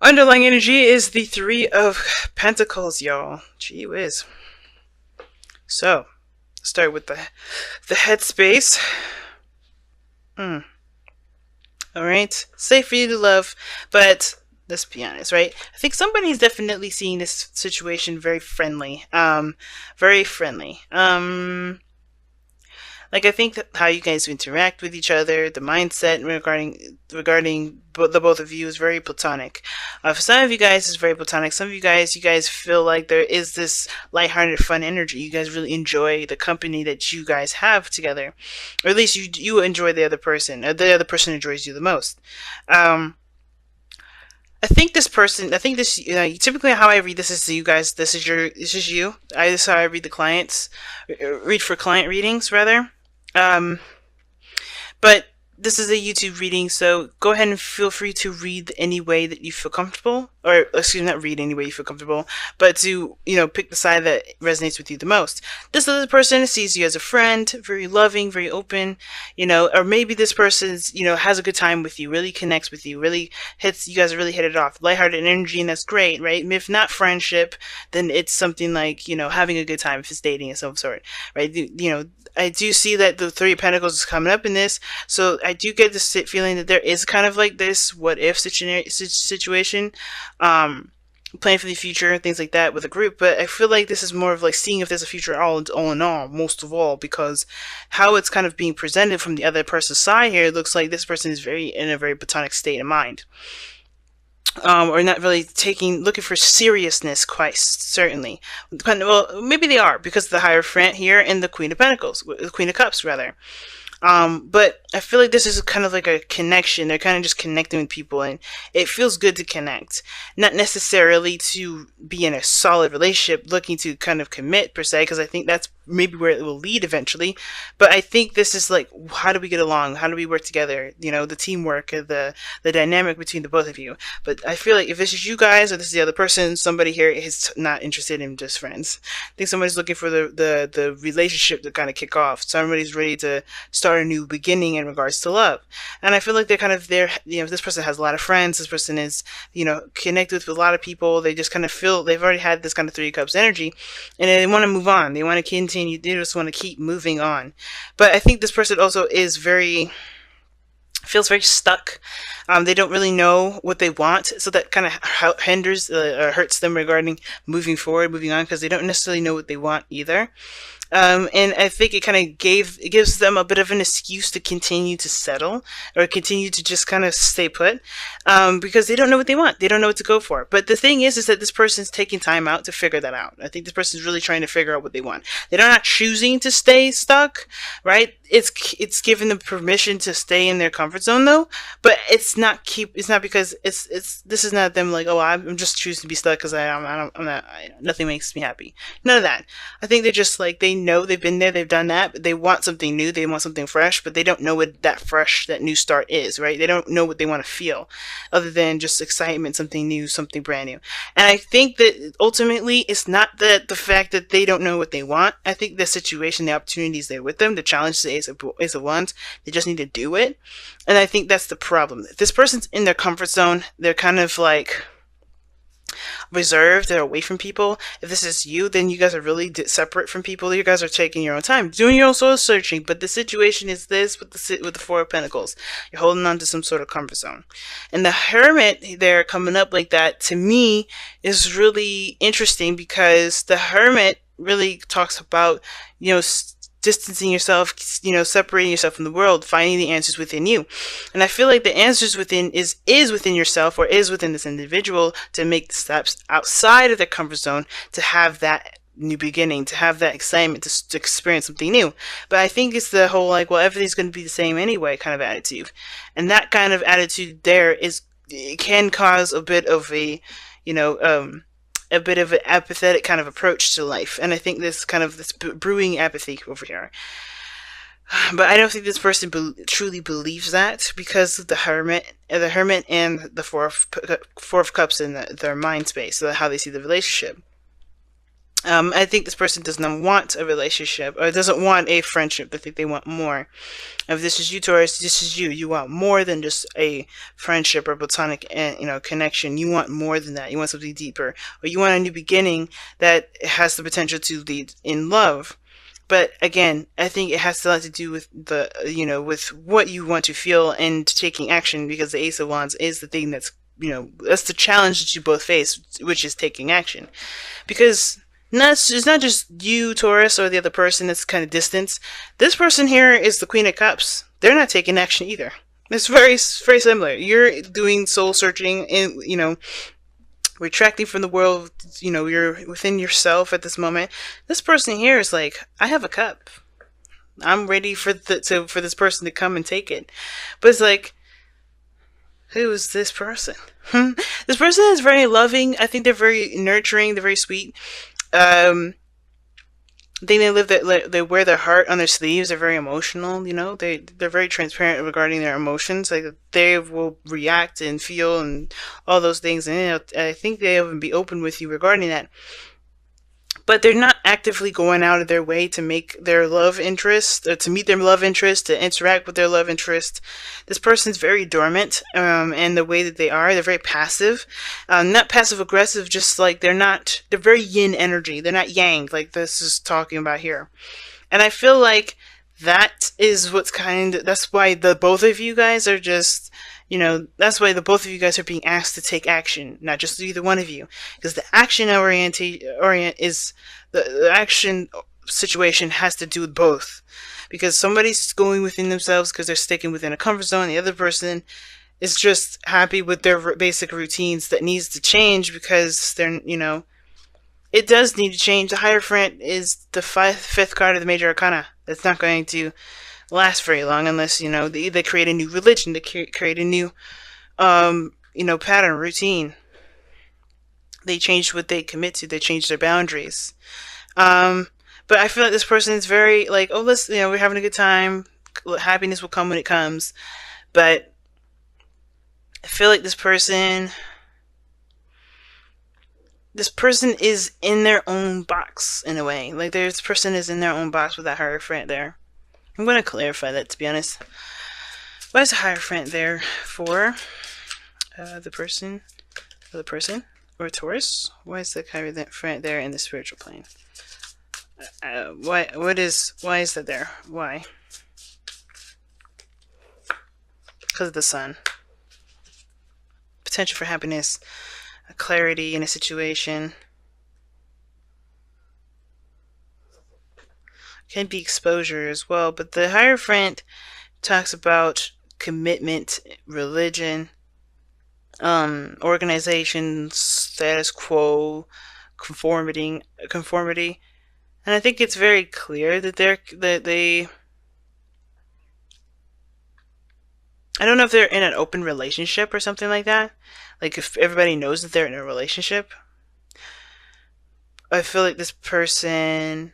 Underlying energy is the Three of Pentacles, y'all. Gee whiz. So, start with the headspace. Alright, safe for you to love, but let's be honest, right? I think somebody's definitely seeing this situation very friendly. Very friendly. Like, I think that how you guys interact with each other, the mindset regarding the both of you is very platonic. For some of you guys, it's very platonic. Some of you guys feel like there is this lighthearted, fun energy. You guys really enjoy the company that you guys have together, or at least you enjoy the other person, or the other person enjoys you the most. I think this person. I think this. Typically, how I read this is you guys. This is your. This is you. This is how I read the clients. Read for client readings, rather. Um, but this is a YouTube reading, so go ahead and feel free to read any way that you feel comfortable, or excuse me, not read any way you feel comfortable, but to pick the side that resonates with you the most. This other person sees you as a friend, very loving, very open, or maybe this person's has a good time with you, really connects with you, really hits you guys really hit it off, lighthearted energy, and that's great, right? If not friendship, then it's something like having a good time if it's dating of some sort, right? I do see that the Three of Pentacles is coming up in this, so I do get this feeling that there is kind of like this what if situation, planning for the future, things like that with a group. But I feel like this is more of like seeing if there's a future all in all, most of all, because how it's kind of being presented from the other person's side here, it looks like this person is in a very platonic state of mind. Or not really looking for seriousness, quite certainly. Well, maybe they are because of the Hierophant here and the Queen of Pentacles, the Queen of Cups, rather. But I feel like this is kind of like a connection. They're kind of just connecting with people, and it feels good to connect. Not necessarily to be in a solid relationship, looking to kind of commit per se, because I think that's maybe where it will lead eventually. But I think this is like, how do we get along? How do we work together? The teamwork, the dynamic between the both of you. But I feel like if this is you guys or this is the other person, somebody here is not interested in just friends. I think somebody's looking for the relationship to kind of kick off. Somebody's ready to start a new beginning in regards to love. And I feel like they're kind of there, this person has a lot of friends, this person is, connected with a lot of people. They just kind of feel they've already had this kind of Three of Cups energy, and they want to move on. They want to continue, they just want to keep moving on. But I think this person also feels very stuck. They don't really know what they want, so that kind of hinders or hurts them regarding moving forward, moving on, because they don't necessarily know what they want either. And I think it kind of gives them a bit of an excuse to continue to settle or continue to just kind of stay put, because they don't know what they want. They don't know what to go for. But the thing is that this person's taking time out to figure that out. I think this person's really trying to figure out what they want. They're not choosing to stay stuck, right? It's giving them permission to stay in their comfort zone though, but it's not because this is not them like, oh, I'm just choosing to be stuck because I'm not, nothing makes me happy. None of that. I think they're just like, they know they've been there, they've done that, but they want something new, they want something fresh, but they don't know what that new start is, right? They don't know what they want to feel other than just excitement, something new, something brand new. And I think that ultimately it's not that the fact that they don't know what they want. I think the situation, the opportunity is there with them. The challenge is a want. They just need to do it. And I think that's the problem. If this person's in their comfort zone, they're kind of like reserved, they're away from people. If this is you, then you guys are really separate from people. You guys are taking your own time, doing your own soul searching. But the situation is this with the Four of Pentacles. You're holding on to some sort of comfort zone. And the Hermit there coming up like that, to me, is really interesting because the Hermit really talks about, distancing yourself, separating yourself from the world, finding the answers within you. And I feel like the answers within is within yourself, or is within this individual, to make the steps outside of their comfort zone, to have that new beginning, to have that excitement, to experience something new. But I think it's the whole like, well, everything's going to be the same anyway kind of attitude. And that kind of attitude there it can cause a bit of an apathetic kind of approach to life. And I think this brewing apathy over here. But I don't think this person truly believes that, because of the Hermit and the Four of Cups in their mind space, so how they see the relationship. I think this person does not want a relationship or doesn't want a friendship. I think they want more. If this is you, Taurus, this is you. You want more than just a friendship or platonic, connection. You want more than that. You want something deeper, or you want a new beginning that has the potential to lead in love. But again, I think it has a lot to do with with what you want to feel and taking action, because the Ace of Wands is the thing that's the challenge that you both face, which is taking action. Because it's not just you, Taurus, or the other person that's kind of distance. This person here is the Queen of Cups. They're not taking action either. It's very, very similar. You're doing soul searching and, retracting from the world. You're within yourself at this moment. This person here is like, I have a cup. I'm ready for this person to come and take it. But it's like, who is this person? This person is very loving. I think they're very nurturing. They're very sweet. They wear their heart on their sleeves. They're very emotional. They're very transparent regarding their emotions. Like, they will react and feel and all those things. And I think they will be open with you regarding that. But they're not actively going out of their way to make their love interest, to meet their love interest, to interact with their love interest. This person's very dormant, and the way that they're very passive. Not passive aggressive, just like they're very yin energy. They're not yang, like this is talking about here. And I feel like that's why the both of you guys are just, that's why the both of you guys are being asked to take action, not just either one of you, because the action the action situation has to do with both, because somebody's going within themselves because they're sticking within a comfort zone. The other person is just happy with their basic routines that needs to change because it does need to change. The Hierophant is the fifth card of the major arcana. That's not going to last very long unless they create a new religion, they create a new pattern, routine. They change what they commit to. They change their boundaries. But I feel like this person is very like, oh, we're having a good time. Happiness will come when it comes. But I feel like this person is in their own box in a way. Like, this person is in their own box with that Hierophant there. I'm going to clarify that, to be honest. Why is the Hierophant there for the person or Taurus? Why is the Hierophant there in the spiritual plane? Why is that there? Why? Because of the Sun. Potential for happiness, clarity in a situation. Can be exposure as well, but the Hierophant talks about commitment, religion, organization, status quo, conformity, and I think it's very clear that they. I don't know if they're in an open relationship or something like that. Like, if everybody knows that they're in a relationship. I feel like this person's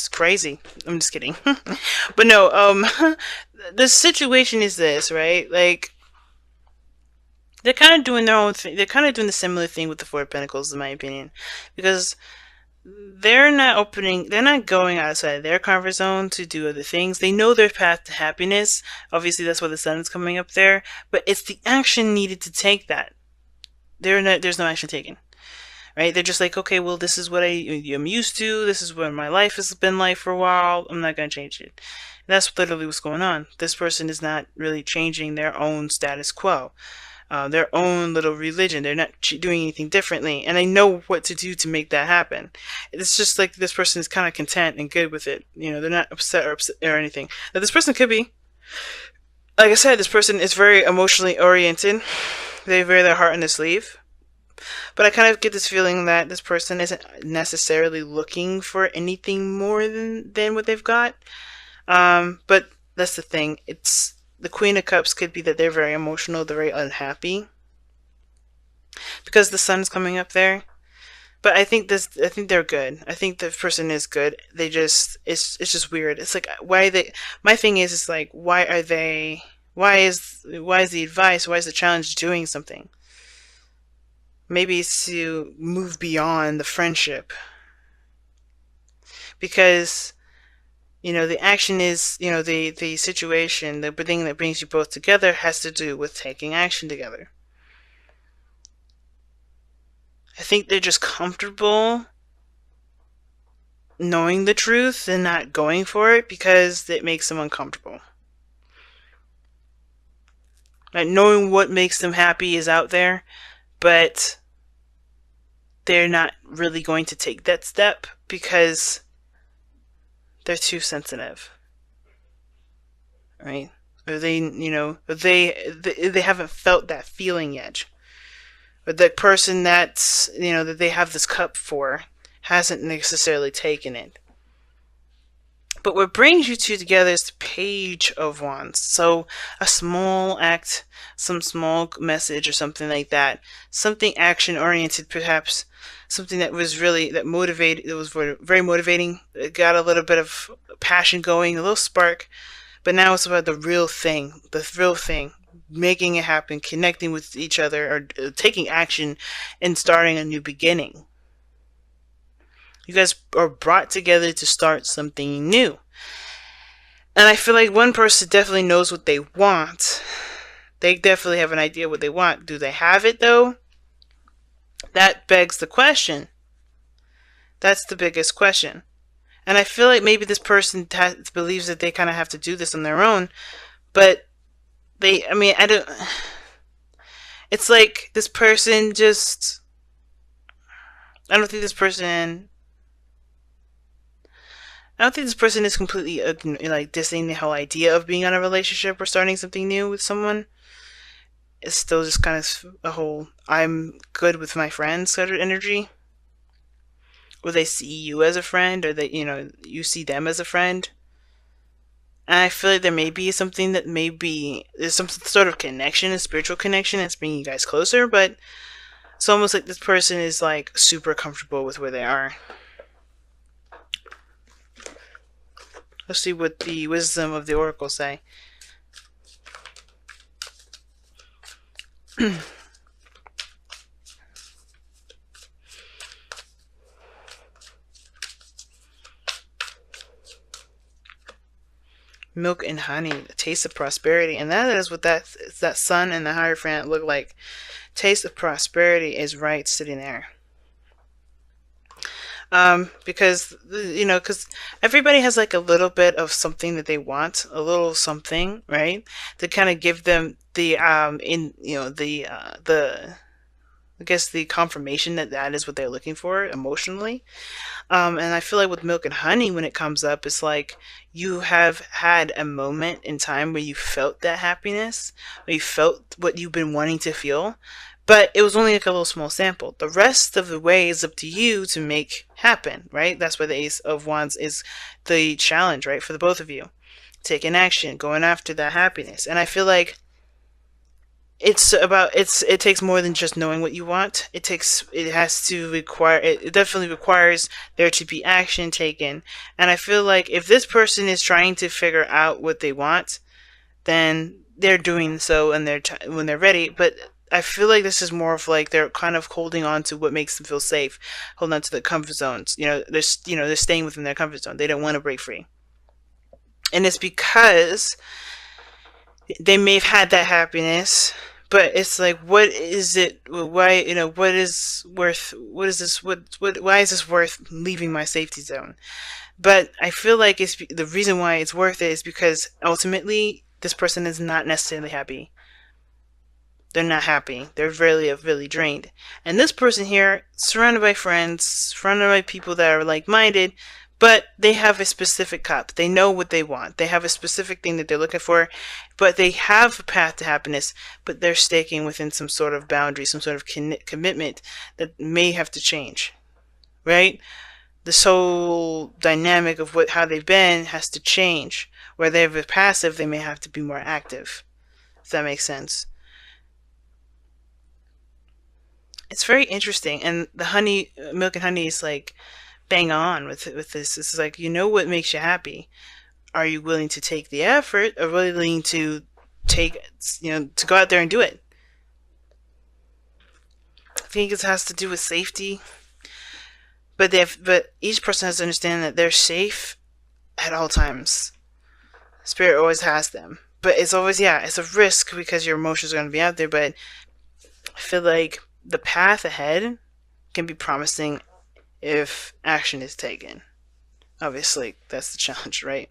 crazy. I'm just kidding. But no, the situation is this, right? Like, they're kind of doing their own thing. They're kind of doing the similar thing with the Four of Pentacles, in my opinion. Because they're not going outside their comfort zone to do other things. They know their path to happiness. Obviously, that's why the Sun is coming up there. But it's the action needed to take that. There's no action taken. Right? They're just like, okay, well, this is what I'm used to. This is what my life has been like for a while. I'm not going to change it. And that's literally what's going on. This person is not really changing their own status quo. Their own little religion. They're not doing anything differently. And they know what to do to make that happen. It's just like this person is kind of content and good with it. They're not upset or anything. Now, this person could be. Like I said, this person is very emotionally oriented. They wear their heart on their sleeve. But I kind of get this feeling that this person isn't necessarily looking for anything more than what they've got. But that's the thing. It's the Queen of Cups could be that they're very emotional, they're very unhappy. Because the Sun's coming up there. But I think they're good. I think the person is good. It's just weird. It's like, my thing is like, why is the advice, why is the challenge doing something? Maybe it's to move beyond the friendship, because the action is, the situation, the thing that brings you both together has to do with taking action together. I think they're just comfortable knowing the truth and not going for it because it makes them uncomfortable. Like, knowing what makes them happy is out there, but they're not really going to take that step because they're too sensitive, right? Or they haven't felt that feeling yet. Or the person that's, that they have this cup for hasn't necessarily taken it. But what brings you two together is the Page of Wands. So a small act, some small message or something like that. Something action oriented, perhaps. Something that was really, that motivated, it was very motivating. It got a little bit of passion going, a little spark. But now it's about the real thing, making it happen, connecting with each other, or taking action and starting a new beginning. You guys are brought together to start something new. And I feel like one person definitely knows what they want. They definitely have an idea what they want. Do they have it, though? That begs the question. That's the biggest question. And I feel like maybe this person believes that they kind of have to do this on their own. But I don't... It's like this person just... I don't think this person is completely like dissing the whole idea of being on a relationship or starting something new with someone. It's still just kind of a whole I'm good with my friends sort of energy. Or they see you as a friend, or they you see them as a friend. And I feel like there may be something that there's some sort of connection, a spiritual connection that's bringing you guys closer, but it's almost like this person is like super comfortable with where they are. Let's see what the wisdom of the oracle say. Milk and honey, the taste of prosperity, and that is what that sun and the Hierophant look like. Taste of prosperity is right sitting there. Because everybody has like a little bit of something that they want, a little something, right? To kind of give them the I guess the confirmation that that is what they're looking for emotionally. And I feel like with milk and honey, when it comes up, it's like you have had a moment in time where you felt that happiness, where you felt what you've been wanting to feel, but it was only like a little small sample. The rest of the way is up to you to make happen, right? That's why the Ace of Wands is the challenge, right? For the both of you. Taking action, going after that happiness. And I feel like it takes more than just knowing what you want. It definitely requires there to be action taken. And I feel like if this person is trying to figure out what they want, then they're doing so and when they're ready. But I feel like this is more of like they're kind of holding on to what makes them feel safe, holding on to the comfort zones. They're staying within their comfort zone. They don't want to break free. And it's because they may have had that happiness, but it's like, what is it? Why, what is worth? What is this? Why is this worth leaving my safety zone? But I feel like the reason why it's worth it is because ultimately this person is not necessarily happy. They're not happy. They're really drained. And this person here, surrounded by friends, surrounded by people that are like-minded, but they have a specific cup. They know what they want. They have a specific thing that they're looking for, but they have a path to happiness, but they're staking within some sort of boundary, some sort of commitment that may have to change, right? This whole dynamic of how they've been has to change. Where they're passive, they may have to be more active, if that makes sense. It's very interesting, and the milk and honey is like bang on with this. It's like, what makes you happy. Are you willing to take the effort, or willing to to go out there and do it? think it has to do with safety. But each person has to understand that they're safe at all times. Spirit always has them. But it's always, yeah, it's a risk because your emotions are going to be out there. But I feel like the path ahead can be promising if action is taken. Obviously, that's the challenge, right?